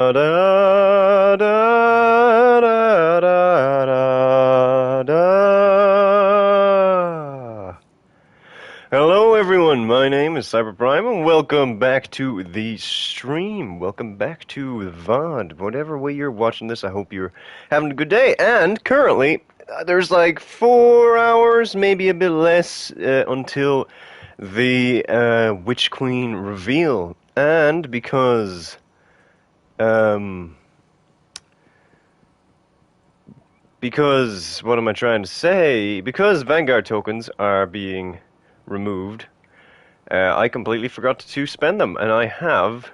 Da, da, da, da, da. Hello everyone, my name is Cyberprime and welcome back to the stream. Welcome back to the VOD. Whatever way you're watching this, I hope you're having a good day. And currently, there's like 4 hours, maybe a bit less, until the Witch Queen reveal. And um, because, what am I trying to say? Because Vanguard tokens are being removed, I completely forgot to spend them, and I have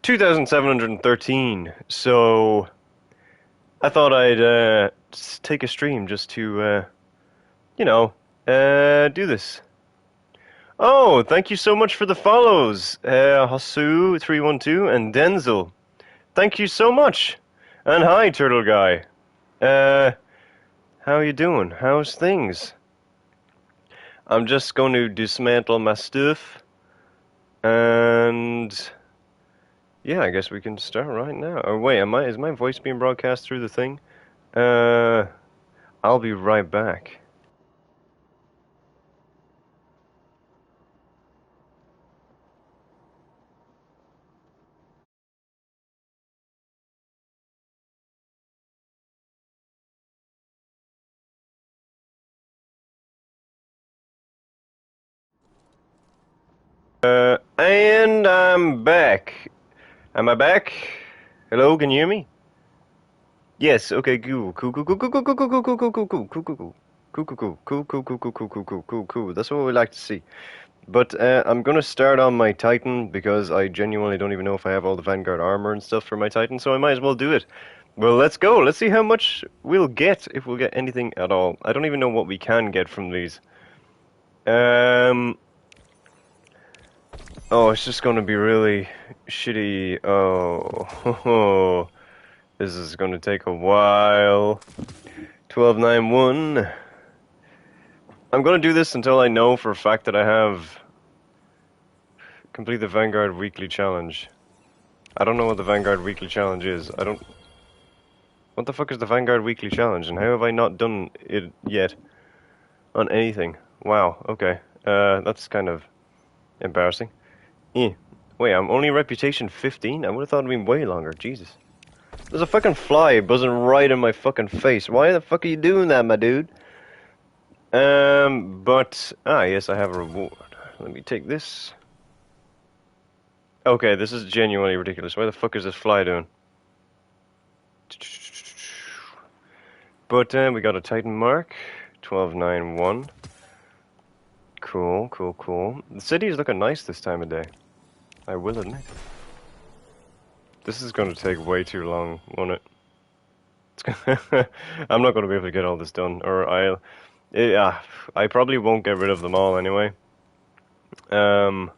2,713. So I thought I'd take a stream just to, do this. Oh, thank you so much for the follows, Hasu312 and Denzel. Thank you so much. And hi, Turtle Guy. How you doing? How's things? I'm just going to dismantle my stuff, and yeah, I guess we can start right now. Oh wait, is my voice being broadcast through the thing? I'll be right back. And I'm back. Am I back? Hello, can you hear me? Yes, okay, cool. Cool, cool, cool, cool, cool, cool, cool, cool, cool, cool, cool, cool, cool, cool. Cool, cool, cool, cool, cool, cool, cool, cool, cool, cool, cool, cool. That's what we like to see. But I'm gonna start on my Titan because I genuinely don't even know if I have all the Vanguard armor and stuff for my Titan, so I might as well do it. Well, let's go. Let's see how much we'll get, if we'll get anything at all. I don't even know what we can get from these. Oh, it's just gonna be really shitty. Oh, this is gonna take a while. 1291. I'm gonna do this until I know for a fact that I have complete the Vanguard Weekly Challenge. I don't know what the Vanguard Weekly Challenge is. What the fuck is the Vanguard Weekly Challenge, and how have I not done it yet on anything? Wow, okay. That's kind of embarrassing. Wait, I'm only reputation 15? I would have thought it'd been way longer. Jesus. There's a fucking fly buzzing right in my fucking face. Why the fuck are you doing that, my dude? Yes, I have a reward. Let me take this. Okay, this is genuinely ridiculous. Why the fuck is this fly doing? But, we got a Titan mark. 1291. Cool, cool, cool. The city is looking nice this time of day. I will admit. This is going to take way too long, won't it? I'm not going to be able to get all this done, or I probably won't get rid of them all anyway. I'll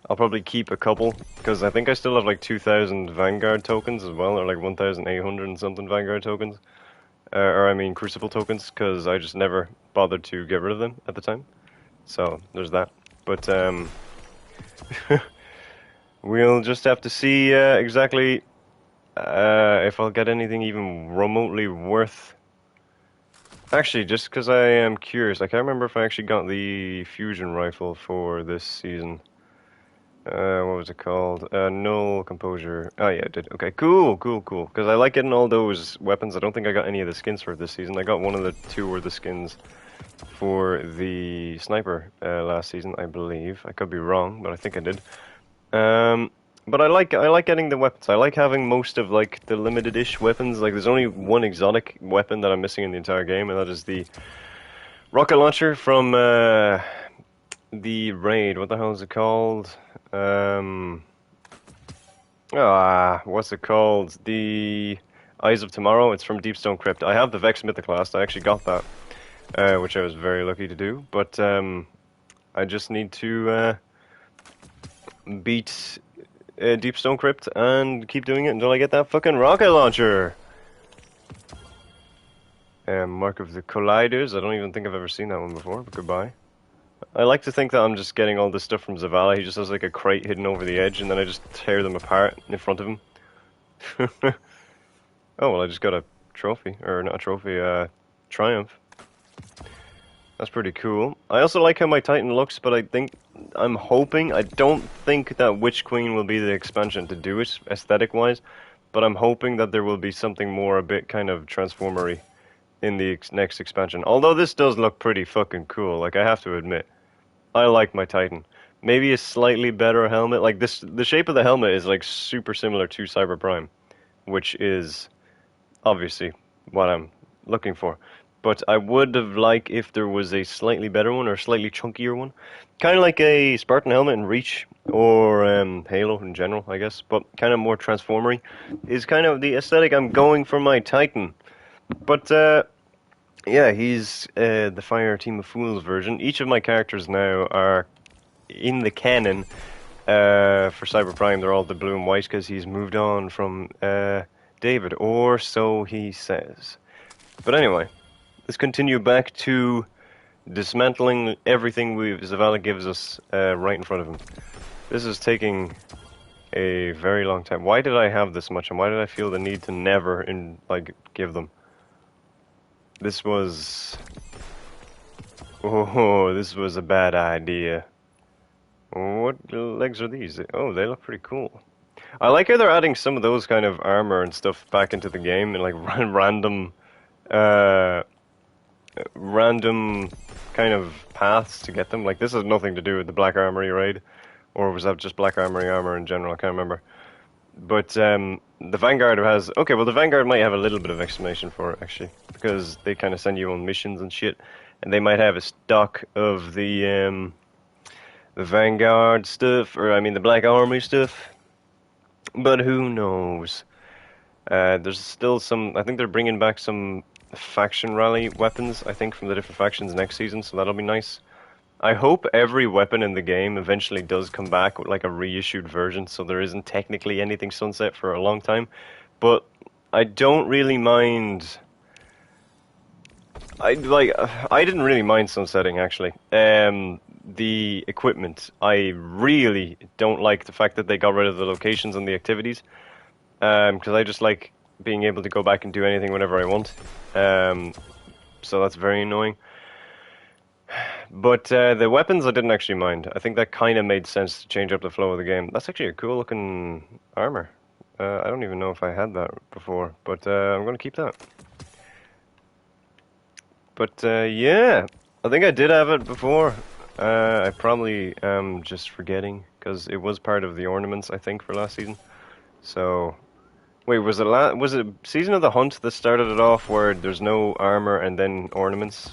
probably keep a couple, because I think I still have like 2,000 Vanguard tokens as well, or like 1,800 and something Vanguard tokens. Or I mean Crucible tokens, because I just never bothered to get rid of them at the time. So, there's that. But, we'll just have to see exactly if I'll get anything even remotely worth. Actually, just because I am curious, I can't remember if I actually got the fusion rifle for this season. What was it called? Null Composure. Oh yeah, I did. Okay, cool, cool, cool. Because I like getting all those weapons. I don't think I got any of the skins for it this season. I got one of the two or the skins for the sniper last season, I believe. I could be wrong, but I think I did. But I like getting the weapons. I like having most of like the limited-ish weapons. Like there's only one exotic weapon that I'm missing in the entire game, and that is the rocket launcher from the raid. What the hell is it called? What's it called? The Eyes of Tomorrow. It's from Deepstone Crypt. I have the Vex Mythoclast. I actually got that, which I was very lucky to do. But I just need to beat Deepstone Crypt and keep doing it until I get that fucking rocket launcher. Mark of the Colliders. I don't even think I've ever seen that one before, but goodbye. I like to think that I'm just getting all this stuff from Zavala. He just has like a crate hidden over the edge, and then I just tear them apart in front of him. Oh, well, I just got a trophy. Or not a trophy, triumph. That's pretty cool. I also like how my Titan looks, but I'm hoping, I don't think that Witch Queen will be the expansion to do it, aesthetic-wise, but I'm hoping that there will be something more a bit kind of transformery in the next expansion. Although this does look pretty fucking cool, like, I have to admit. I like my Titan. Maybe a slightly better helmet, like this, the shape of the helmet is like super similar to Cyber Prime, which is obviously what I'm looking for. But I would have liked if there was a slightly better one or a slightly chunkier one. Kind of like a Spartan helmet in Reach or Halo in general, I guess. But kind of more transformery is kind of the aesthetic I'm going for my Titan. But yeah, he's the Fire Team of Fools version. Each of my characters now are in the canon for Cyber Prime. They're all the blue and white because he's moved on from David, or so he says. But anyway, let's continue back to dismantling everything Zavala gives us right in front of him. This is taking a very long time. Why did I have this much, and why did I feel the need to never give them? This was... Oh, this was a bad idea. What legs are these? Oh, they look pretty cool. I like how they're adding some of those kind of armor and stuff back into the game, and like random kind of paths to get them. Like, this has nothing to do with the Black Armory raid, or was that just Black Armory armor in general? I can't remember. But the Vanguard has... Okay, well, the Vanguard might have a little bit of explanation for it, actually, because they kind of send you on missions and shit, and they might have a stock of the Vanguard stuff, or I mean the Black Armory stuff, but who knows? There's still some... I think they're bringing back some faction rally weapons, I think, from the different factions next season, so that'll be nice. I hope every weapon in the game eventually does come back with like a reissued version, so there isn't technically anything sunset for a long time. But I don't really mind. I didn't really mind sunsetting actually. The equipment, I really don't like the fact that they got rid of the locations and the activities, because I just like being able to go back and do anything whenever I want. So that's very annoying. But the weapons I didn't actually mind. I think that kind of made sense to change up the flow of the game. That's actually a cool looking armor. I don't even know if I had that before, but I'm going to keep that. But yeah, I think I did have it before. I probably am just forgetting, because it was part of the ornaments, I think, for last season. So, wait, was it Season of the Hunt that started it off where there's no armor and then ornaments?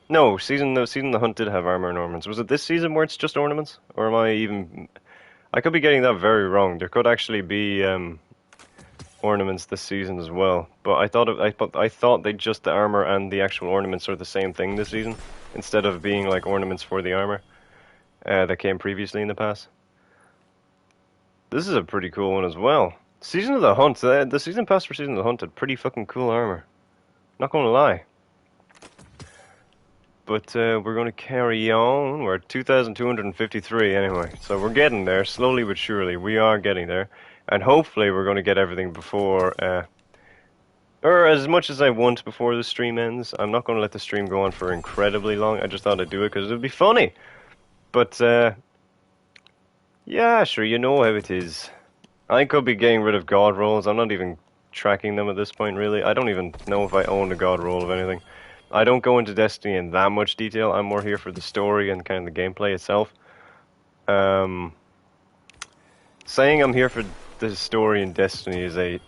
No, Season of the Hunt did have armor and ornaments. Was it this season where it's just ornaments? Or am I even... I could be getting that very wrong. There could actually be ornaments this season as well. But I thought they just the armor and the actual ornaments are the same thing this season, instead of being like ornaments for the armor that came previously in the past. This is a pretty cool one as well. Season of the Hunt, the season pass for Season of the Hunt had pretty fucking cool armor. Not gonna lie. But we're going to carry on. We're at 2,253 anyway. So we're getting there, slowly but surely. We are getting there. And hopefully we're going to get everything before... or as much as I want before the stream ends. I'm not going to let the stream go on for incredibly long. I just thought I'd do it because it would be funny. But, yeah, sure, you know how it is. I could be getting rid of god rolls. I'm not even tracking them at this point, really. I don't even know if I own a god roll of anything. I don't go into Destiny in that much detail. I'm more here for the story and kind of the gameplay itself. Saying I'm here for the story in Destiny is a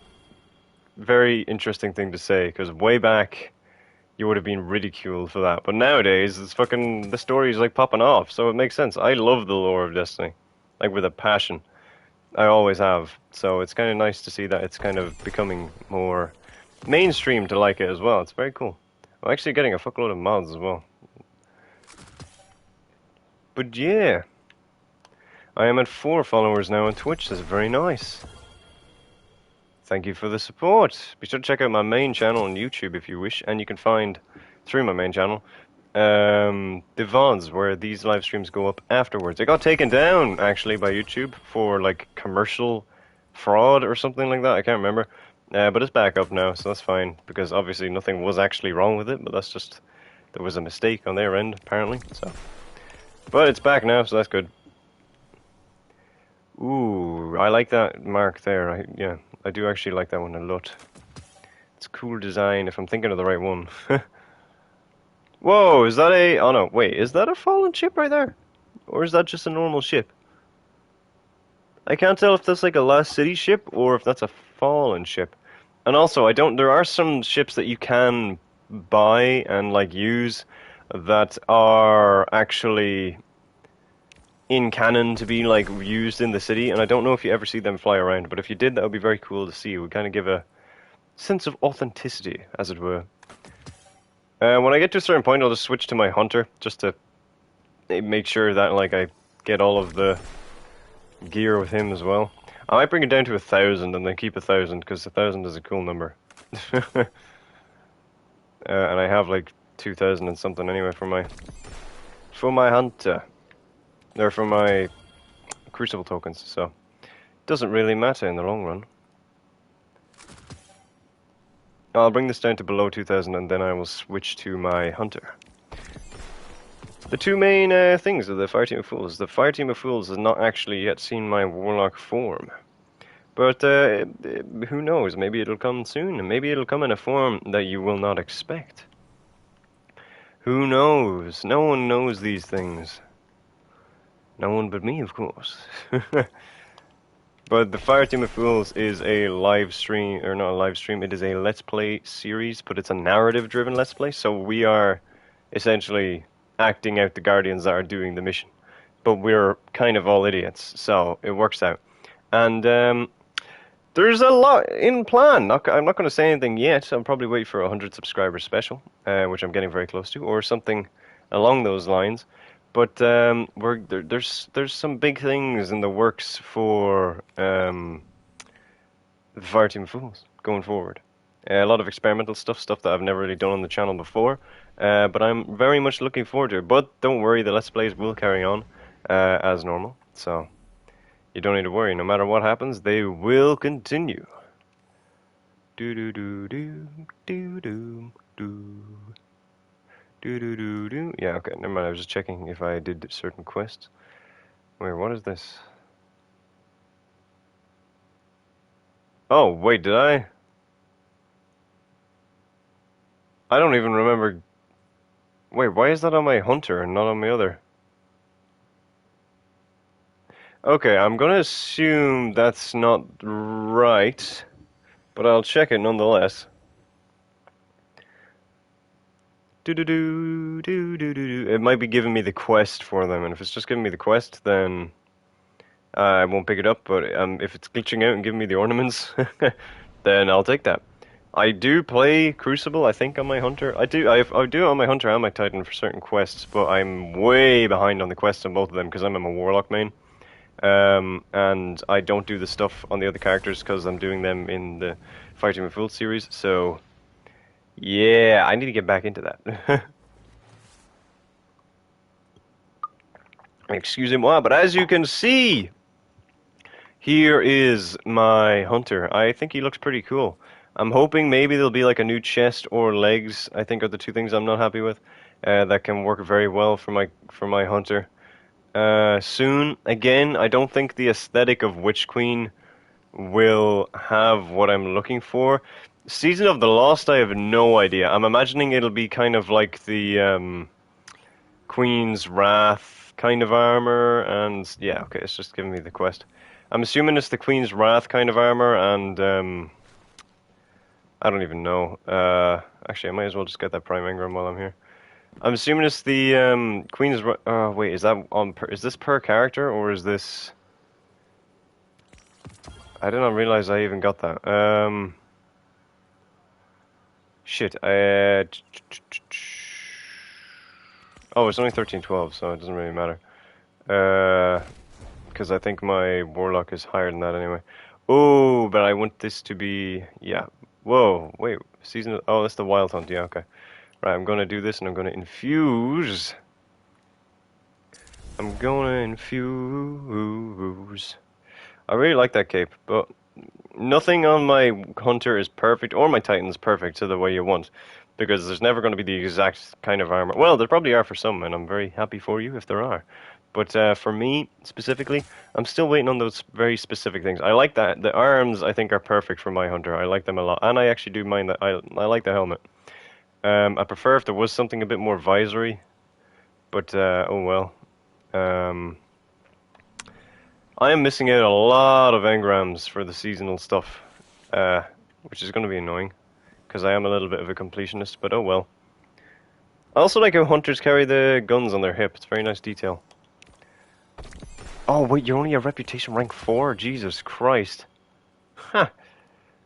very interesting thing to say, because way back you would have been ridiculed for that. But nowadays, the story is like popping off, so it makes sense. I love the lore of Destiny, like with a passion. I always have. So it's kind of nice to see that it's kind of becoming more mainstream to like it as well. It's very cool. I'm actually getting a fuckload of mods as well. But yeah, I am at 4 followers now on Twitch. That's very nice. Thank you for the support. Be sure to check out my main channel on YouTube if you wish, and you can find, through my main channel, the VODs where these live streams go up afterwards. It got taken down actually by YouTube for like commercial fraud or something like that. I can't remember. But it's back up now, so that's fine because obviously nothing was actually wrong with it, but that's just there was a mistake on their end apparently. So, but it's back now, so that's good. Ooh, I like that mark there. Yeah, I do actually like that one a lot. It's cool design if I'm thinking of the right one. Whoa, is that a... Oh no, wait, is that a fallen ship right there? Or is that just a normal ship? I can't tell if that's like a Lost City ship or if that's a fallen ship. And also, I don't... There are some ships that you can buy and like use that are actually in canon to be like used in the city, and I don't know if you ever see them fly around, but if you did, that would be very cool to see. It would kind of give a sense of authenticity, as it were. When I get to a certain point, I'll just switch to my hunter, just to make sure that like I get all of the gear with him as well. I might bring it down to 1,000 and then keep 1,000, because 1,000 is a cool number. And I have like 2,000 and something anyway for my hunter. Or for my crucible tokens, so it doesn't really matter in the long run. I'll bring this down to below 2,000 and then I will switch to my hunter. The two main things of the Fire Team of Fools. The Fire Team of Fools has not actually yet seen my Warlock form. But who knows, maybe it'll come soon. Maybe it'll come in a form that you will not expect. Who knows? No one knows these things. No one but me, of course. But the Fire Team of Fools is a live stream, or not a live stream, it is a Let's Play series, but it's a narrative-driven Let's Play, so we are essentially acting out the Guardians that are doing the mission. But we're kind of all idiots, so it works out. And there's a lot in plan. I'm not going to say anything yet. I'll probably wait for a 100 subscriber special, which I'm getting very close to, or something along those lines. But there's some big things in the works for the Fire Team of Fools going forward. A lot of experimental stuff that I've never really done on the channel before. But I'm very much looking forward to it. But don't worry, the Let's Plays will carry on as normal. So you don't need to worry. No matter what happens, they will continue. Do do do do do do do. Do. Yeah, okay, never mind. I was just checking if I did certain quests. Wait, what is this? Oh, wait, did I? I don't even remember. Wait, why is that on my hunter and not on my other? Okay, I'm gonna assume that's not right, but I'll check it nonetheless. It might be giving me the quest for them, and if it's just giving me the quest, then I won't pick it up. But if it's glitching out and giving me the ornaments, then I'll take that. I do play Crucible, I think, on my hunter. I do it on my hunter and my Titan for certain quests, but I'm way behind on the quests on both of them because I'm a Warlock main. And I don't do the stuff on the other characters because I'm doing them in the Fire Team of Fools series, so yeah, I need to get back into that. Excusez-moi, but as you can see, here is my hunter. I think he looks pretty cool. I'm hoping maybe there'll be like a new chest or legs, I think are the two things I'm not happy with, that can work very well for my hunter. Soon, again, I don't think the aesthetic of Witch Queen will have what I'm looking for. Season of the Lost, I have no idea. I'm imagining it'll be kind of like the Queen's Wrath kind of armor, and yeah, okay, it's just giving me the quest. I'm assuming it's the Queen's Wrath kind of armor, and I don't even know. Actually, I might as well just get that Prime Engram while I'm here. I'm assuming it's the Queen's. Wait, is that on? Is this per character or is this? I did not realize I even got that. Shit. Oh, it's only 1312, so it doesn't really matter. Because I think my Warlock is higher than that anyway. Oh, but I want this to be... Yeah. Whoa, wait. Season... Oh, that's the Wild Hunt. Yeah, okay. Right, I'm gonna do this and I'm gonna infuse. I'm gonna infuse. I really like that cape, but nothing on my Hunter is perfect, or my Titan's perfect to the way you want. Because there's never going to be the exact kind of armor. Well, there probably are for some, and I'm very happy for you if there are. But for me, specifically, I'm still waiting on those very specific things. I like that. The arms, I think, are perfect for my Hunter. I like them a lot. And I actually do mind that. I like the helmet. I prefer if there was something a bit more visory. But, oh well. I am missing out a lot of engrams for the seasonal stuff. Which is going to be annoying. Because I am a little bit of a completionist, but oh well. I also like how hunters carry the guns on their hip. It's a very nice detail. Oh, wait, you're only a reputation rank 4? Jesus Christ. Ha!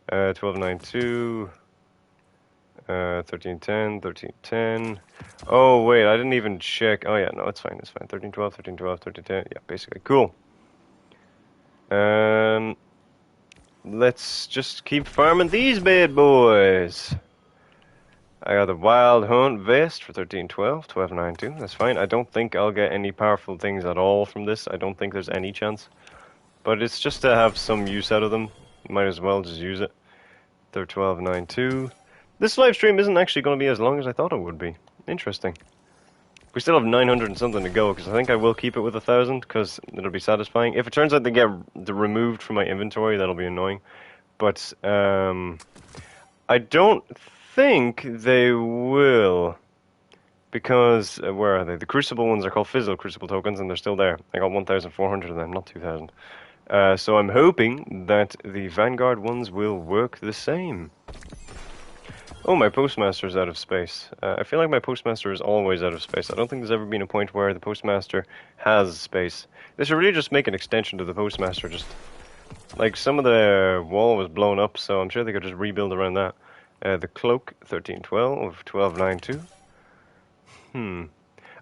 1292. 1310, 1310. Oh, wait, I didn't even check. Oh, yeah, no, it's fine, it's fine. 1312, 1312, 1310. Yeah, basically. Cool. Let's just keep farming these bad boys. I got the Wild Hunt vest for 1312, 1292. That's fine. I don't think I'll get any powerful things at all from this. I don't think there's any chance. But it's just to have some use out of them. Might as well just use it. 1292. This live stream isn't actually going to be as long as I thought it would be. Interesting. We still have 900 and something to go, because I think I will keep it with 1,000, because it'll be satisfying. If it turns out they get removed from my inventory, that'll be annoying. But, I don't think they will, because, where are they? The Crucible ones are called Fizzle Crucible tokens, and they're still there. I got 1,400 of them, not 2,000. So I'm hoping that the Vanguard ones will work the same. Oh, my Postmaster's out of space. I feel like my Postmaster is always out of space. I don't think there's ever been a point where the Postmaster has space. They should really just make an extension to the Postmaster. Just like some of the wall was blown up, so I'm sure they could just rebuild around that. The Cloak, 1312, 1292.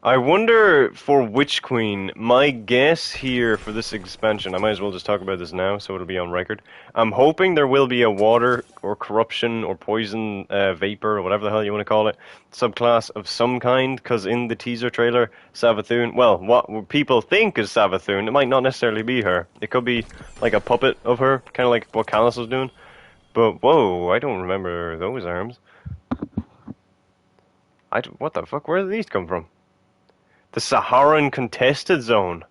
I wonder for Witch Queen, my guess here for this expansion, I might as well just talk about this now so it'll be on record. I'm hoping there will be a water or corruption or poison vapor or whatever the hell you want to call it, subclass of some kind, because in the teaser trailer, Savathun, well, what people think is Savathun, it might not necessarily be her. It could be like a puppet of her, kind of like what Callus was doing. But, whoa, I don't remember those arms. What the fuck, where did these come from? The Saharan contested zone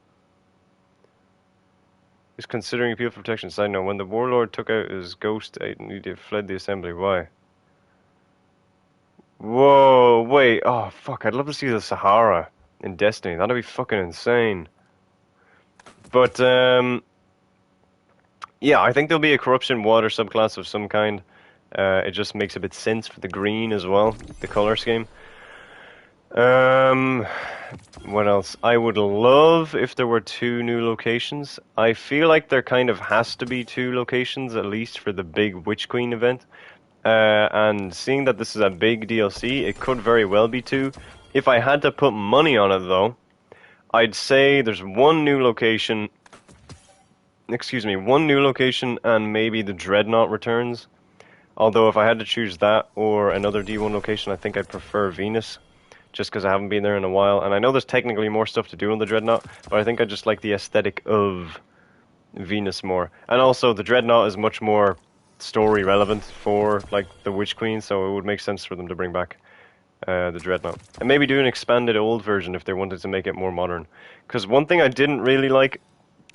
is considering appeal for protection. Side note, when the warlord took out his ghost, he fled the assembly. Why? Whoa, wait. Oh, fuck. I'd love to see the Sahara in Destiny. That'd be fucking insane. But, yeah, I think there'll be a corruption water subclass of some kind. It just makes a bit sense for the green as well, the color scheme. What else? I would love if there were 2 new locations. I feel like there kind of has to be 2 locations, at least, for the big Witch Queen event. And seeing that this is a big DLC, it could very well be 2. If I had to put money on it, though, I'd say there's 1 new location. Excuse me, 1 new location and maybe the Dreadnought returns. Although if I had to choose that or another D1 location, I think I'd prefer Venus. Just because I haven't been there in a while. And I know there's technically more stuff to do on the Dreadnought, but I think I just like the aesthetic of Venus more. And also, the Dreadnought is much more story relevant for, like, the Witch Queen, so it would make sense for them to bring back the Dreadnought. And maybe do an expanded old version if they wanted to make it more modern. Because one thing I didn't really like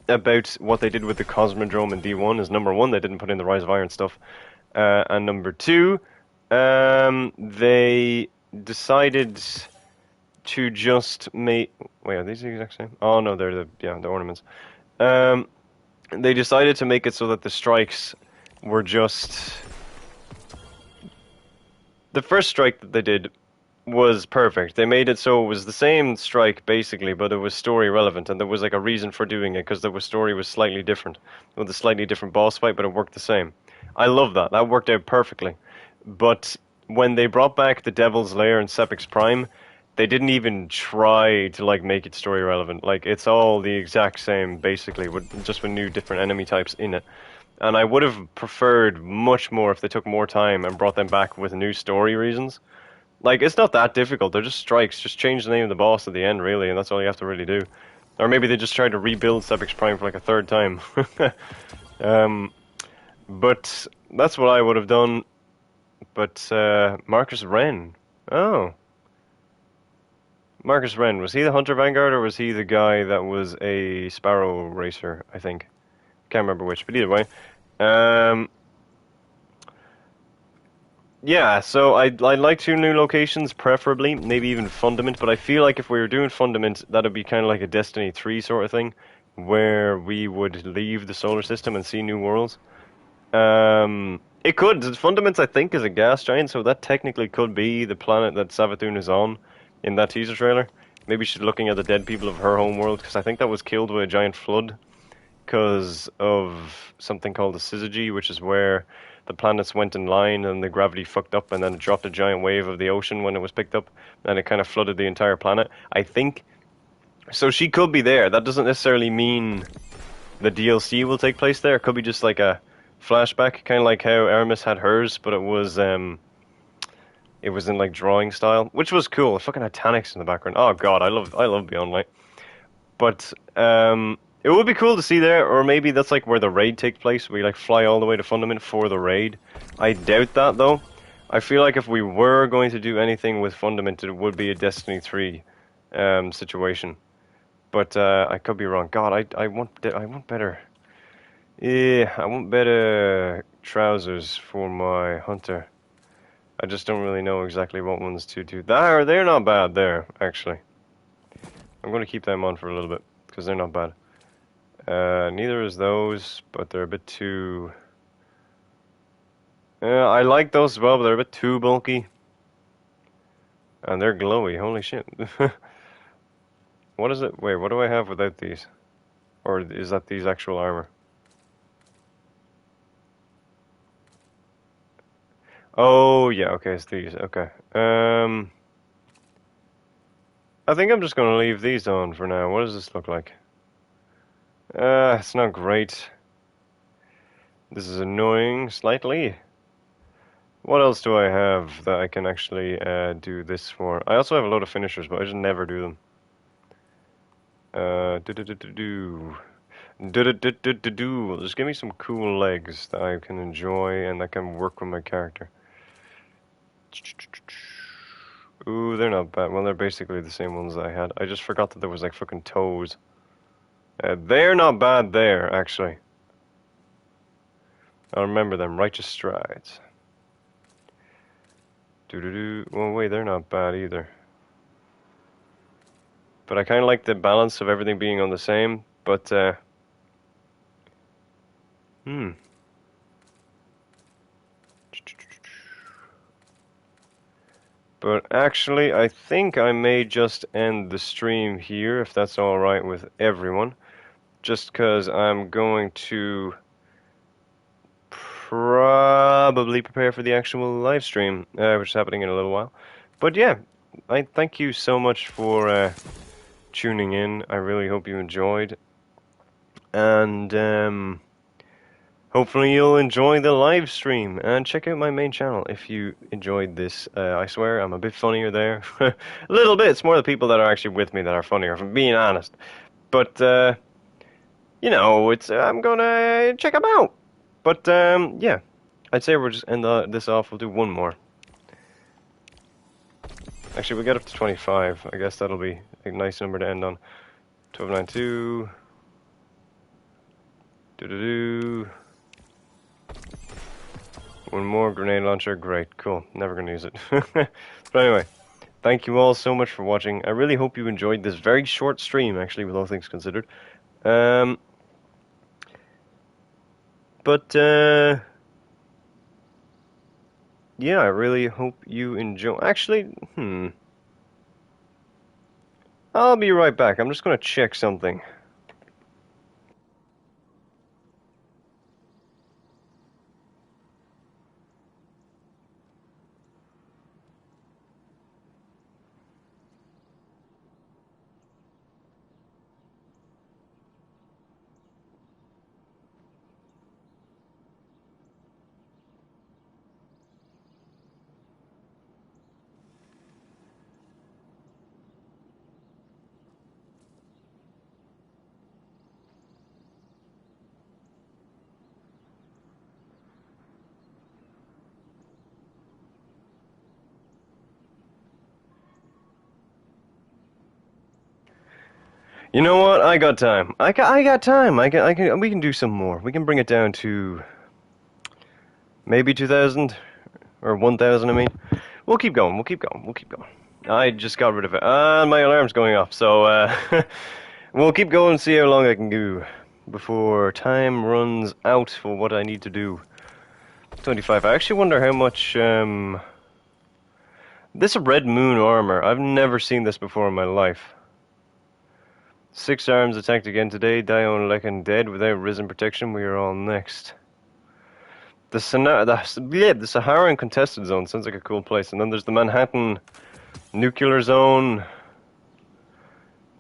about what they did with the Cosmodrome in D1 is, number 1, they didn't put in the Rise of Iron stuff. And number 2, they decided to just make... Wait, are these the exact same? Oh, no, they're the ornaments. They decided to make it so that the strikes were just... The first strike that they did was perfect. They made it so it was the same strike, basically, but it was story relevant, and there was like a reason for doing it, because the story was slightly different, with a slightly different boss fight, but it worked the same. I love that. That worked out perfectly. But when they brought back the Devil's Lair and Sepix Prime, they didn't even try to like make it story relevant. Like, it's all the exact same, basically, just with new different enemy types in it. And I would have preferred much more if they took more time and brought them back with new story reasons. Like, it's not that difficult. They're just strikes. Just change the name of the boss at the end, really, and that's all you have to really do. Or maybe they just tried to rebuild Sepix Prime for like a third time. um, but that's what I would have done. But Marcus Wren. Oh. Marcus Wren. Was he the Hunter Vanguard or was he the guy that was a Sparrow racer, I think? Can't remember which, but either way. Um, yeah, so I'd like two new locations, preferably, maybe even Fundament, but I feel like if we were doing Fundament, that'd be kind of like a Destiny 3 sort of thing, where we would leave the solar system and see new worlds. It could. Fundament, I think, is a gas giant, so that technically could be the planet that Savathun is on in that teaser trailer. Maybe she's looking at the dead people of her home world, because I think that was killed by a giant flood because of something called the syzygy, which is where the planets went in line and the gravity fucked up and then it dropped a giant wave of the ocean when it was picked up and it kind of flooded the entire planet. I think. So she could be there. That doesn't necessarily mean the DLC will take place there. It could be just like a flashback, kind of like how Aramis had hers, but it was in like drawing style, which was cool. It fucking had Tanix in the background. Oh god, I love Beyond Light. But it would be cool to see there, or maybe that's like where the raid takes place. We like fly all the way to Fundament for the raid. I doubt that though. I feel like if we were going to do anything with Fundament, it would be a Destiny 3 situation. But I could be wrong. God, I want better. Yeah, I want better trousers for my hunter. I just don't really know exactly what ones to do. They're not bad there, actually. I'm going to keep them on for a little bit, because they're not bad. Neither is those, but they're a bit too... I like those as well, but they're a bit too bulky. And they're glowy, holy shit. What is it? Wait, what do I have without these? Or is that these actual armor? Oh, yeah, okay, it's these, okay. I think I'm just going to leave these on for now. What does this look like? It's not great. This is annoying, slightly. What else do I have that I can actually do this for? I also have a load of finishers, but I just never do them. Just give me some cool legs that I can enjoy and that can work with my character. Ooh, they're not bad. Well, they're basically the same ones that I had. I just forgot that there was like fucking toes. They're not bad there, actually. I remember them. Righteous Strides. Well, wait, they're not bad either. But I kind of like the balance of everything being on the same, but, But actually, I think I may just end the stream here, if that's alright with everyone. Just because I'm going to probably prepare for the actual live stream, which is happening in a little while. But yeah, I thank you so much for tuning in. I really hope you enjoyed. And hopefully you'll enjoy the live stream. And check out my main channel if you enjoyed this. I swear I'm a bit funnier there. A little bit. It's more the people that are actually with me that are funnier, if I'm being honest. But, you know, I'm gonna check them out. But, yeah. I'd say we'll just end this off. We'll do one more. Actually, we get up to 25. I guess that'll be a nice number to end on. 1292. Do-do-do. One more grenade launcher. Great. Cool. Never gonna use it. But anyway, thank you all so much for watching. I really hope you enjoyed this very short stream, actually, with all things considered. But, yeah, I really hope you enjoy. Actually, I'll be right back. I'm just gonna check something. You know what? I got time. I got time. We can do some more. We can bring it down to maybe 2,000 or 1,000. I mean, we'll keep going. We'll keep going. We'll keep going. I just got rid of it. My alarm's going off. So we'll keep going and see how long I can do before time runs out for what I need to do. 25. I actually wonder how much. This red moon armor. I've never seen this before in my life. 6 arms attacked again today. Dion Lekin dead without risen protection. We are all next. The Saharan contested zone sounds like a cool place. And then there's the Manhattan nuclear zone.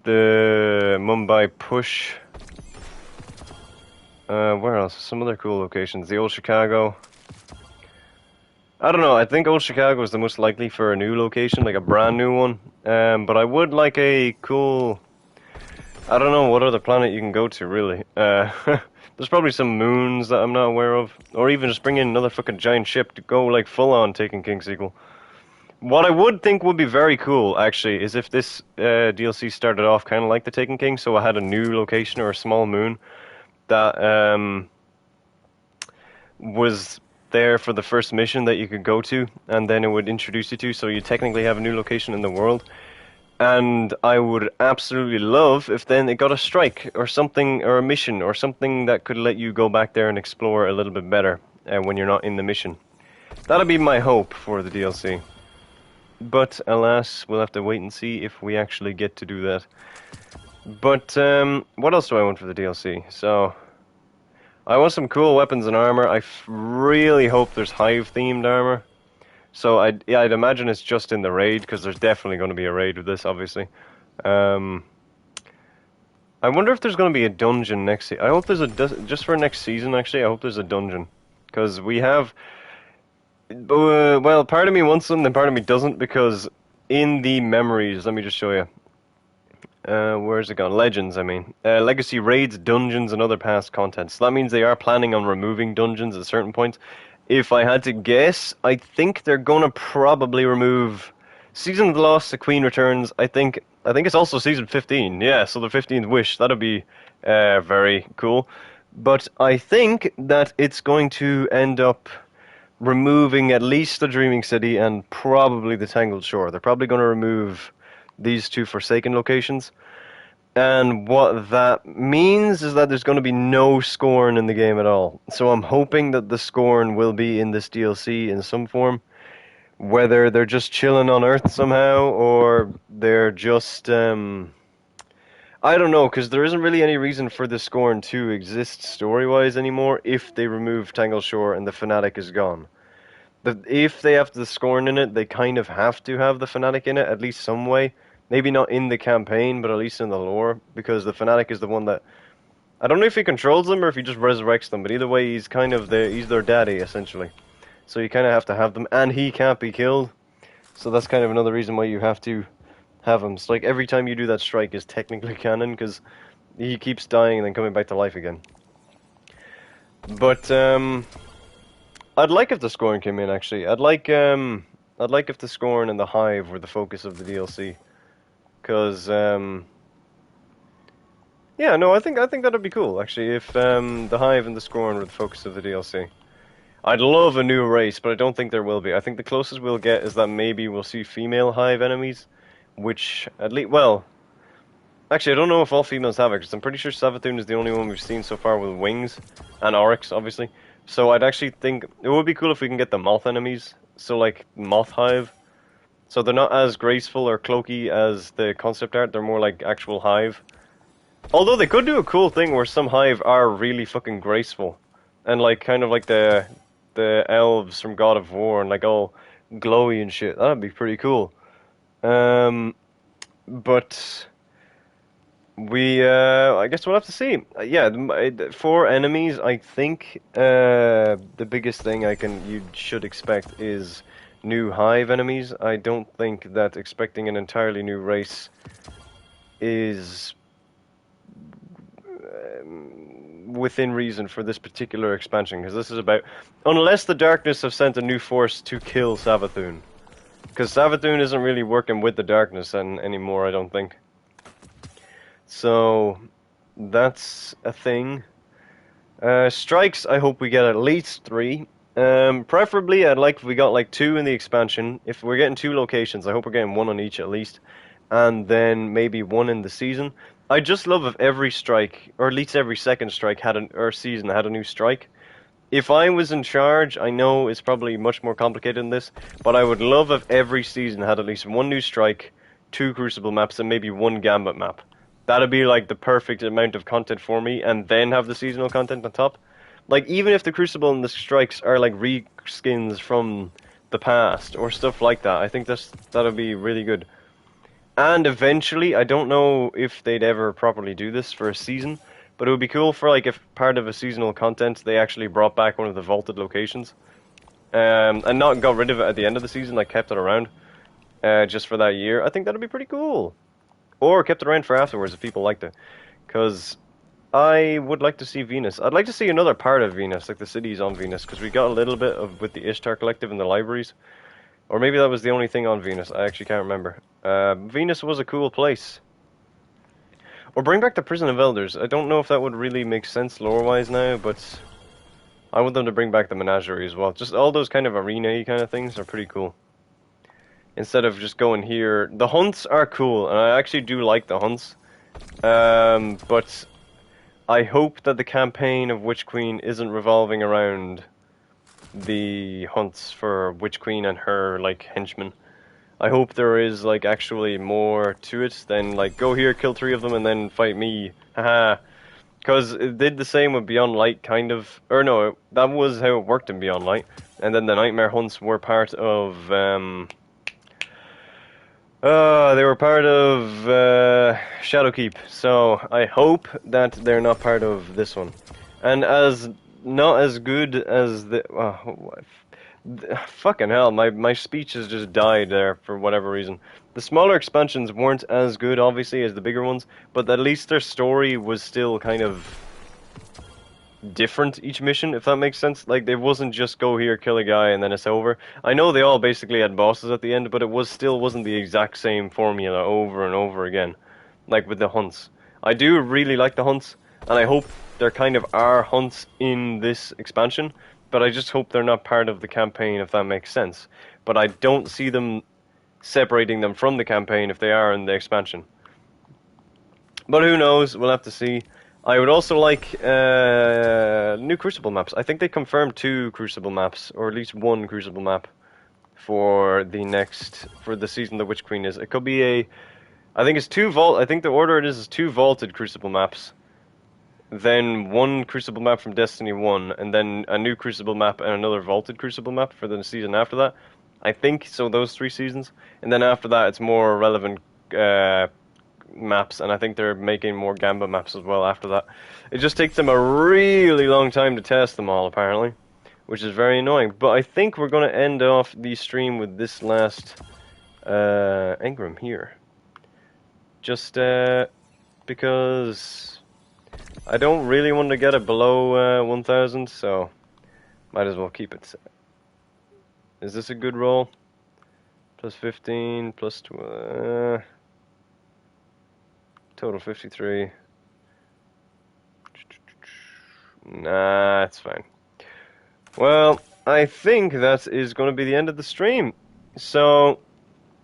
The Mumbai push. Where else? Some other cool locations. The old Chicago. I don't know. I think old Chicago is the most likely for a new location, like a brand new one. But I would like a cool. I don't know what other planet you can go to, really. There's probably some moons that I'm not aware of. Or even just bring in another fucking giant ship to go, like, full-on Taken King sequel. What I would think would be very cool, actually, is if this DLC started off kind of like the Taken King, so I had a new location or a small moon that was there for the first mission that you could go to, and then it would introduce you to, so you technically have a new location in the world. And I would absolutely love if then it got a strike or something, or a mission or something that could let you go back there and explore a little bit better when you're not in the mission. That'd be my hope for the DLC. But alas, we'll have to wait and see if we actually get to do that. But what else do I want for the DLC? So I want some cool weapons and armor. I really hope there's hive-themed armor. So I'd imagine it's just in the raid, because there's definitely going to be a raid with this, obviously. I wonder if there's going to be a dungeon next season. I hope there's just for next season, actually, I hope there's a dungeon. Because we have... well, part of me wants them, then part of me doesn't, because in the memories, let me just show you. Where's it gone? Legends, I mean. Legacy raids, dungeons, and other past content. So that means they are planning on removing dungeons at certain points. If I had to guess, I think they're gonna probably remove Season of the Lost, The Queen Returns. I think it's also Season 15. Yeah, so the 15th Wish. That'd be very cool. But I think that it's going to end up removing at least the Dreaming City and probably the Tangled Shore. They're probably going to remove these two Forsaken locations. And what that means is that there's going to be no Scorn in the game at all. So I'm hoping that the Scorn will be in this DLC in some form. Whether they're just chilling on Earth somehow, or they're just... I don't know, because there isn't really any reason for the Scorn to exist story-wise anymore if they remove Tangled Shore and the Fanatic is gone. If they have the Scorn in it, they kind of have to have the Fanatic in it, at least some way. Maybe not in the campaign, but at least in the lore, because the Fanatic is the one that... I don't know if he controls them or if he just resurrects them, but either way, he's kind of he's their daddy, essentially. So you kind of have to have them, and he can't be killed. So that's kind of another reason why you have to have him. So like every time you do that strike is technically canon, because he keeps dying and then coming back to life again. But I'd like if the Scorn came in, actually. I'd like if the Scorn and the Hive were the focus of the DLC. Because, yeah, no, I think that'd be cool, actually, if the Hive and the Scorn were the focus of the DLC. I'd love a new race, but I don't think there will be. I think the closest we'll get is that maybe we'll see female Hive enemies, which, at least, well, actually, I don't know if all females have it, because I'm pretty sure Savathun is the only one we've seen so far with wings, and Oryx, obviously. So I'd actually think, it would be cool if we can get the Moth enemies, so like, Moth Hive. So they're not as graceful or cloaky as the concept art, they're more like actual Hive. Although they could do a cool thing where some Hive are really fucking graceful. And like, kind of like the elves from God of War, and like all glowy and shit. That'd be pretty cool. But we, I guess we'll have to see. Yeah, for enemies, I think the biggest thing you should expect is new Hive enemies. I don't think that expecting an entirely new race is within reason for this particular expansion, because this is about... Unless the Darkness have sent a new force to kill Savathun. Because Savathun isn't really working with the Darkness anymore, I don't think. So that's a thing. Strikes, I hope we get at least 3. Preferably, I'd like if we got like 2 in the expansion. If we're getting 2 locations, I hope we're getting 1 on each at least. And then maybe 1 in the season. I just love if every strike, or at least every second strike or season had a new strike. If I was in charge, I know it's probably much more complicated than this, but I would love if every season had at least 1 new strike, 2 Crucible maps, and maybe 1 Gambit map. That'd be like the perfect amount of content for me, and then have the seasonal content on top. Like, even if the Crucible and the strikes are like reskins from the past, or stuff like that, I think that'd be really good. And eventually, I don't know if they'd ever properly do this for a season, but it would be cool for like if part of a seasonal content they actually brought back one of the vaulted locations, and not got rid of it at the end of the season, like kept it around, just for that year. I think that'd be pretty cool. Or kept it around for afterwards if people liked it, because I would like to see Venus. I'd like to see another part of Venus, like the cities on Venus, because we got a little bit of with the Ishtar Collective and the libraries. Or maybe that was the only thing on Venus. I actually can't remember. Venus was a cool place. Or bring back the Prison of Elders. I don't know if that would really make sense lore-wise now, but I want them to bring back the Menagerie as well. Just all those kind of arena-y kind of things are pretty cool. Instead of just going here. The hunts are cool, and I actually do like the hunts. But I hope that the campaign of Witch Queen isn't revolving around the hunts for Witch Queen and her, like, henchmen. I hope there is, like, actually more to it than, like, go here, kill 3 of them, and then fight me. Haha. Because it did the same with Beyond Light, kind of. Or no, that was how it worked in Beyond Light. And then the Nightmare Hunts were part of, they were part of, Shadowkeep. So, I hope that they're not part of this one. And not as good as the... fucking hell, my speech has just died there for whatever reason. The smaller expansions weren't as good, obviously, as the bigger ones, but at least their story was still kind of different each mission, if that makes sense. Like, it wasn't just go here, kill a guy, and then it's over. I know they all basically had bosses at the end, but it still wasn't the exact same formula over and over again, like with the hunts. I do really like the hunts, and I hope there kind of are hunts in this expansion, but I just hope they're not part of the campaign, if that makes sense. But I don't see them separating them from the campaign if they are in the expansion. But who knows, we'll have to see. I would also like new Crucible maps. I think they confirmed 2 Crucible maps, or at least 1 Crucible map for the season the Witch Queen is. It could be I think it's 2 I think the order it is 2 vaulted Crucible maps. Then 1 Crucible map from Destiny 1, and then a new Crucible map and another vaulted Crucible map for the season after that. I think, so those 3 seasons. And then after that, it's more relevant maps, and I think they're making more Gambit maps as well after that. It just takes them a really long time to test them all, apparently, which is very annoying. But I think we're going to end off the stream with this last engram here. Just because I don't really want to get it below 1,000, so might as well keep it. Is this a good roll? Plus 15, plus total 53. Nah, it's fine. Well, I think that is going to be the end of the stream. So,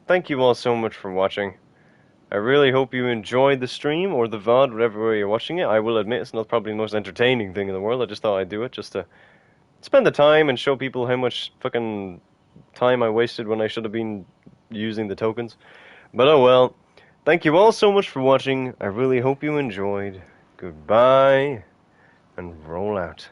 thank you all so much for watching. I really hope you enjoyed the stream, or the VOD, whatever way you're watching it. I will admit it's not probably the most entertaining thing in the world. I just thought I'd do it just to spend the time and show people how much fucking time I wasted when I should have been using the tokens. But oh well. Thank you all so much for watching. I really hope you enjoyed. Goodbye, and roll out.